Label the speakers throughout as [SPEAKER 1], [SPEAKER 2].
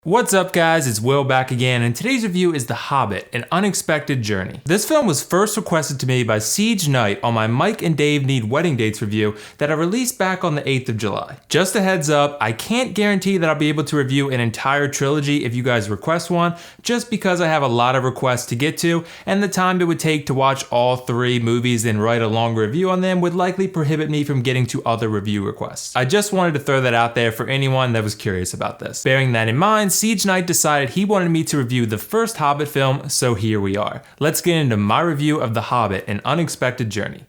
[SPEAKER 1] What's up guys, it's Will back again, and today's review is The Hobbit, An Unexpected Journey. This film was first requested to me by SiegeKnight on my Mike and Dave Need Wedding Dates review that I released back on the 8th of July. Just a heads up, I can't guarantee that I'll be able to review an entire trilogy if you guys request one, just because I have a lot of requests to get to, and the time it would take to watch all 3 movies and write a longer review on them would likely prohibit me from getting to other review requests. I just wanted to throw that out there for anyone that was curious about this. Bearing that in mind, SiegeKnight decided he wanted me to review the first Hobbit film, so here we are. Let's get into my review of The Hobbit, An Unexpected Journey.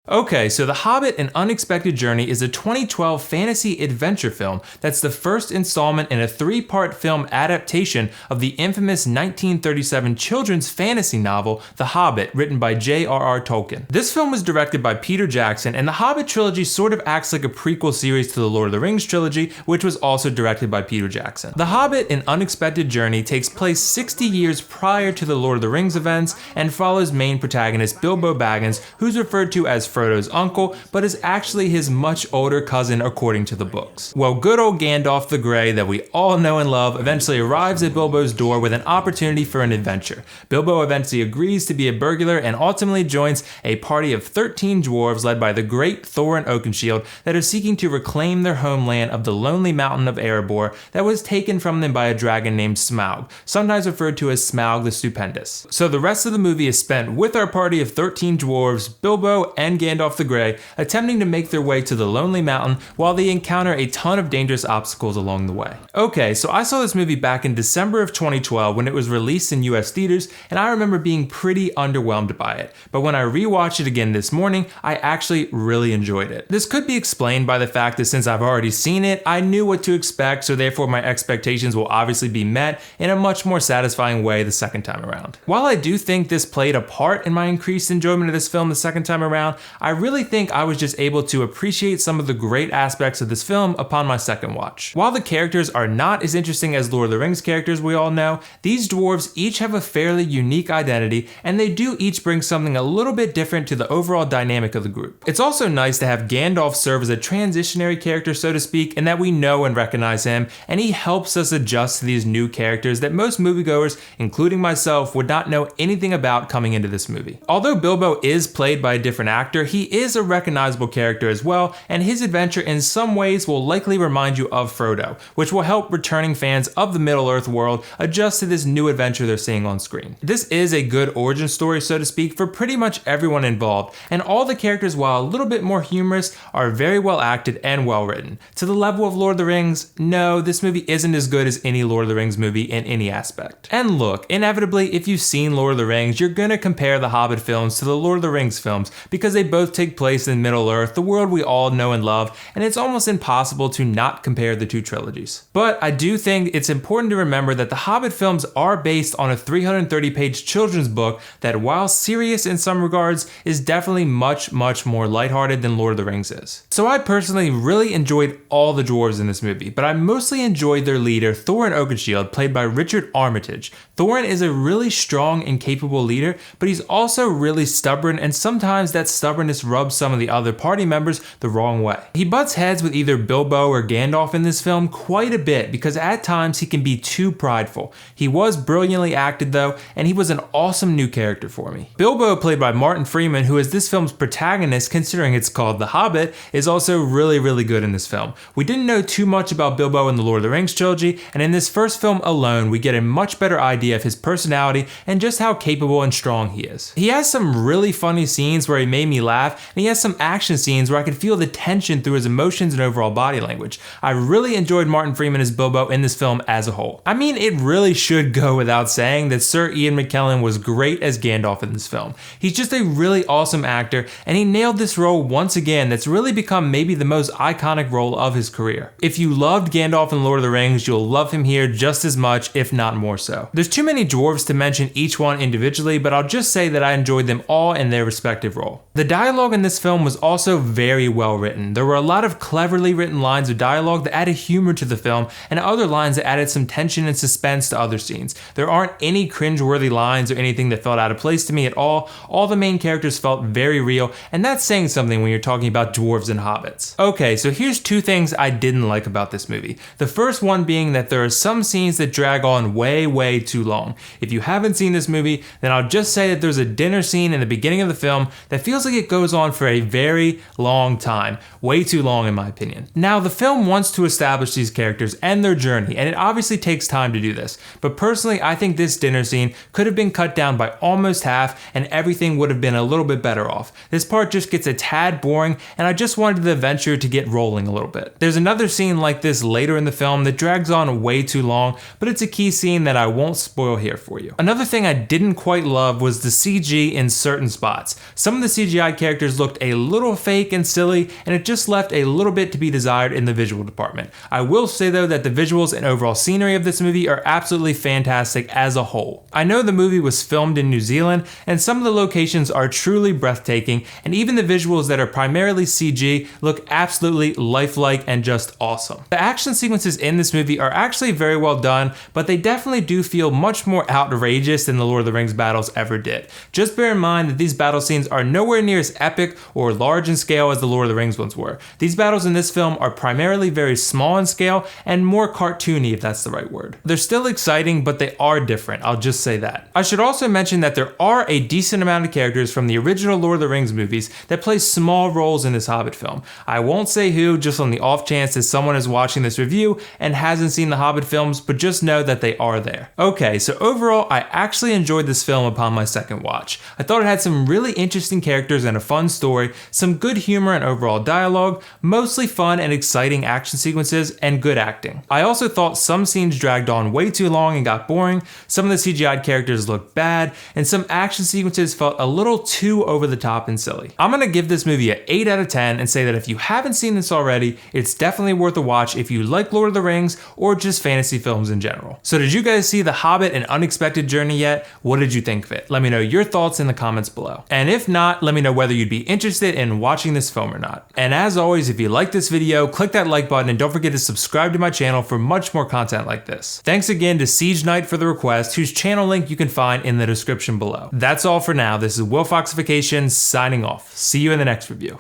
[SPEAKER 1] Okay, so The Hobbit, An Unexpected Journey is a 2012 fantasy adventure film that's the first installment in a 3-part film adaptation of the infamous 1937 children's fantasy novel, The Hobbit, written by J.R.R. Tolkien. This film was directed by Peter Jackson, and the Hobbit trilogy sort of acts like a prequel series to the Lord of the Rings trilogy, which was also directed by Peter Jackson. The Hobbit, An Unexpected Journey takes place 60 years prior to the Lord of the Rings events and follows main protagonist Bilbo Baggins, who's referred to as Frodo's uncle, but is actually his much older cousin according to the books. Well, good old Gandalf the Grey that we all know and love eventually arrives at Bilbo's door with an opportunity for an adventure. Bilbo eventually agrees to be a burglar and ultimately joins a party of 13 dwarves led by the great Thorin Oakenshield that are seeking to reclaim their homeland of the lonely mountain of Erebor that was taken from them by a dragon named Smaug, sometimes referred to as Smaug the Stupendous. So the rest of the movie is spent with our party of 13 dwarves, Bilbo and Gandalf the Grey, attempting to make their way to the Lonely Mountain while they encounter a ton of dangerous obstacles along the way. Okay, so I saw this movie back in December of 2012 when it was released in US theaters, and I remember being pretty underwhelmed by it. But when I rewatched it again this morning, I actually really enjoyed it. This could be explained by the fact that since I've already seen it, I knew what to expect, so therefore my expectations will obviously be met in a much more satisfying way the second time around. While I do think this played a part in my increased enjoyment of this film the second time around, I really think I was just able to appreciate some of the great aspects of this film upon my second watch. While the characters are not as interesting as Lord of the Rings characters we all know, these dwarves each have a fairly unique identity, and they do each bring something a little bit different to the overall dynamic of the group. It's also nice to have Gandalf serve as a transitionary character, so to speak, in that we know and recognize him, and he helps us adjust to these new characters that most moviegoers, including myself, would not know anything about coming into this movie. Although Bilbo is played by a different actor, he is a recognizable character as well, and his adventure in some ways will likely remind you of Frodo, which will help returning fans of the Middle-earth world adjust to this new adventure they're seeing on screen. This is a good origin story, so to speak, for pretty much everyone involved, and all the characters, while a little bit more humorous, are very well acted and well written. To the level of Lord of the Rings, no, this movie isn't as good as any Lord of the Rings movie in any aspect. And look, inevitably, if you've seen Lord of the Rings, you're gonna compare the Hobbit films to the Lord of the Rings films because they both take place in Middle-earth, the world we all know and love, and it's almost impossible to not compare the two trilogies. But I do think it's important to remember that the Hobbit films are based on a 330-page children's book that, while serious in some regards, is definitely much more lighthearted than Lord of the Rings is. So I personally really enjoyed all the dwarves in this movie, but I mostly enjoyed their leader, Thorin Oakenshield, played by Richard Armitage. Thorin is a really strong and capable leader, but he's also really stubborn, and sometimes that stubbornness rubs some of the other party members the wrong way. He butts heads with either Bilbo or Gandalf in this film quite a bit because at times he can be too prideful. He was brilliantly acted though, and he was an awesome new character for me. Bilbo, played by Martin Freeman, who is this film's protagonist considering it's called The Hobbit, is also really good in this film. We didn't know too much about Bilbo in the Lord of the Rings trilogy, and in this first film alone we get a much better idea of his personality and just how capable and strong he is. He has some really funny scenes where he made me laugh, and he has some action scenes where I could feel the tension through his emotions and overall body language. I really enjoyed Martin Freeman as Bilbo in this film as a whole. I mean, it really should go without saying that Sir Ian McKellen was great as Gandalf in this film. He's just a really awesome actor, and he nailed this role once again that's really become maybe the most iconic role of his career. If you loved Gandalf in Lord of the Rings, you'll love him here just as much, if not more so. There's too many dwarves to mention each one individually, but I'll just say that I enjoyed them all in their respective role. The dialogue in this film was also very well written. There were a lot of cleverly written lines of dialogue that added humor to the film, and other lines that added some tension and suspense to other scenes. There aren't any cringeworthy lines or anything that felt out of place to me at all. All the main characters felt very real, and that's saying something when you're talking about dwarves and hobbits. Okay, so here's two things I didn't like about this movie. The first one being that there are some scenes that drag on way too long. If you haven't seen this movie, then I'll just say that there's a dinner scene in the beginning of the film that feels like it goes on for a very long time. Way too long in my opinion. Now, the film wants to establish these characters and their journey, and it obviously takes time to do this. But personally, I think this dinner scene could have been cut down by almost half, and everything would have been a little bit better off. This part just gets a tad boring, and I just wanted the adventure to get rolling a little bit. There's another scene like this later in the film that drags on way too long, but it's a key scene that I won't spoil here for you. Another thing I didn't quite love was the CG in certain spots. Some of the CGI characters looked a little fake and silly, and it just left a little bit to be desired in the visual department. I will say though that the visuals and overall scenery of this movie are absolutely fantastic as a whole. I know the movie was filmed in New Zealand, and some of the locations are truly breathtaking, and even the visuals that are primarily CG look absolutely lifelike and just awesome. The action sequences in this movie are actually very well done, but they definitely do feel much more outrageous than the Lord of the Rings battles ever did. Just bear in mind that these battle scenes are nowhere near as epic or large in scale as the Lord of the Rings ones were. These battles in this film are primarily very small in scale and more cartoony, if that's the right word. They're still exciting, but they are different, I'll just say that. I should also mention that there are a decent amount of characters from the original Lord of the Rings movies that play small roles in this Hobbit film. I won't say who, just on the off chance that someone is watching this review and hasn't seen the Hobbit films, but just know that they are there. Okay, so overall, I actually enjoyed this film upon my second watch. I thought it had some really interesting characters and a fun story, some good humor and overall dialogue, mostly fun and exciting action sequences, and good acting. I also thought some scenes dragged on way too long and got boring, some of the CGI characters looked bad, and some action sequences felt a little too over the top and silly. I'm gonna give this movie an 8 out of 10 and say that if you haven't seen this already, it's definitely worth a watch if you like Lord of the Rings or just fantasy films in general. So did you guys see The Hobbit: An Unexpected Journey yet? What did you think of it? Let me know your thoughts in the comments below. And if not, let me know whether you'd be interested in watching this film or not. And as always, if you like this video, click that like button and don't forget to subscribe to my channel for much more content like this. Thanks again to SiegeKnight for the request, whose channel link you can find in the description below. That's all for now. This is WillFoxification signing off. See you in the next review.